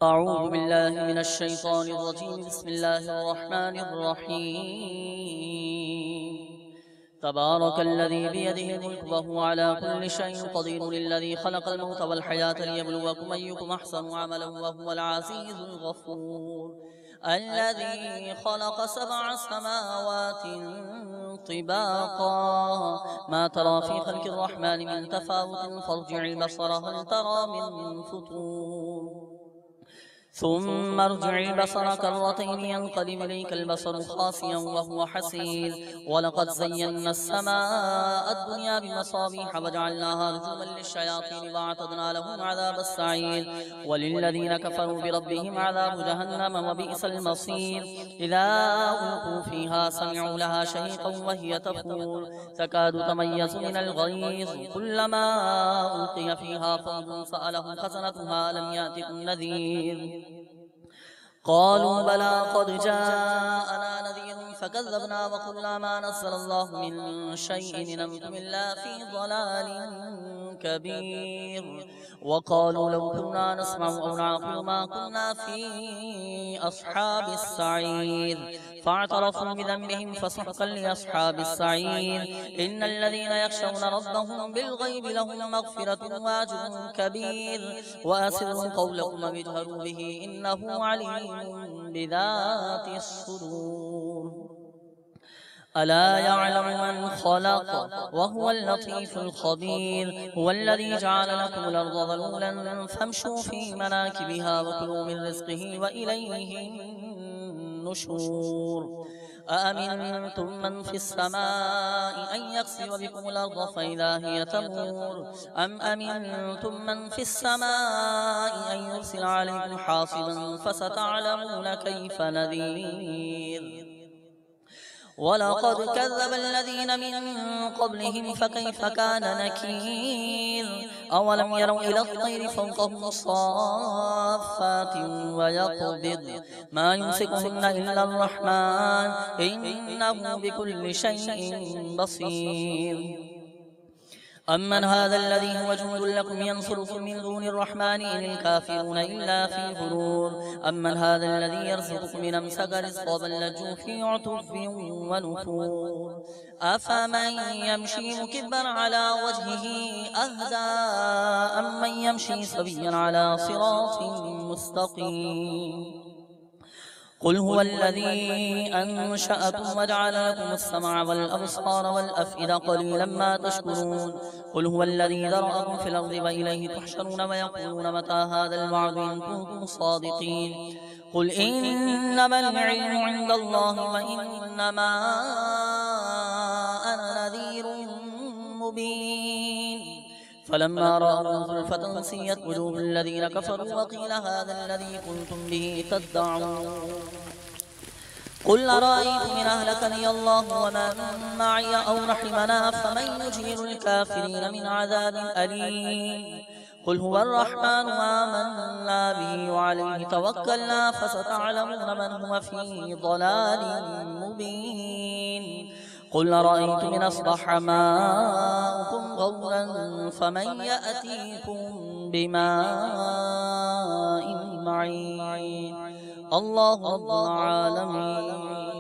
أعوذ بالله من الشيطان الرجيم. بسم الله الرحمن الرحيم. تبارك الذي بيده الملك وهو على كل شيء قدير، الذي خلق الموت والحياة ليبلوكم أيكم أحسن عملا وهو العزيز الغفور. الذي خلق 7 سماوات طباقا، ما ترى في خلق الرحمن من تفاوت فارجع البصر هل ترى من فطور، ثم ارجع البصر كرتين ينقلب إليك البصر خاسئا وهو حسير. ولقد زينا السماء الدنيا بمصابيح وجعلناها رجوما للشياطين وأعتدنا لهم عذاب السعير. وللذين كفروا بربهم عذاب جهنم وبئس المصير. إذا ألقوا فيها سمعوا لها شهيقا وهي تفور تكاد تميز من الغيظ، كلما ألقي فيها فوج سألهم خزنتها ألم يأتكم نذير؟ قالوا بلى قد جاءنا نذير فكذبنا وقلنا ما نزل الله من شيء إن أنتم إلا في ضلال كبير. وقالوا لو كنا نسمع أو نعقل ما كنا في أصحاب السعير، فاعترفوا بذنبهم فسحقا لأصحاب السعير. إن الذين يخشون ربهم بالغيب لهم مغفرة وأجر كبير. وأسروا قولكم واجهروا به إنه عليم بذات الصدور. ألا يعلم من خلق وهو اللطيف الخبير. هو الذي جعل لكم الأرض ذلولا فامشوا في مناكبها وكلوا من رزقه وإليه النشور. أأمنتم من في السماء أن يخسف بكم الأرض فإذا هي تمور، أم أمنتم من في السماء أن يرسل عليكم حاصبا فستعلمون كيف نذير. ولقد كذب الذين من قبلهم فكيف كان نكير. أولم يروا إلى الطير فوقهم صافات ويقبض ما يمسكهن إلا الرحمن إنه بكل شيء بصير. أمن هذا الذي هو جند لكم ينصركم من دون الرحمن إن الكافرون إلا في غرور. أمن هذا الذي يرزقكم إن أمسك رزقا بل لجوا في عتو ونفور. أفمن يمشي مكبا على وجهه أهدى أمن يمشي سويا على صراط مستقيم. قل هو الذي أنشأكم وجعل لكم السمع والأبصار والأفئدة قليلا ما تشكرون. قل هو الذي ذرأكم في الأرض وإليه تحشرون ويقولون متى هذا الوعد إن كنتم صادقين. قل إنما العلم عند الله وإنما أنا نذير مبين. فلما رأوا زلفة سيئت وجوه الذين كفروا وقيل هذا الذي كنتم به تدعون. قل أرأيتم إن أهلكني الله ومن معي أو رحمنا فمن يجير الكافرين من عذاب أليم. قل هو الرحمن آمنا به وعليه توكلنا فستعلمون من هو في ضلال مبين. قل أرأيتم إن أصبح ماؤكم غورا فمن يأتيكم بماء معين. الله رب العالمين.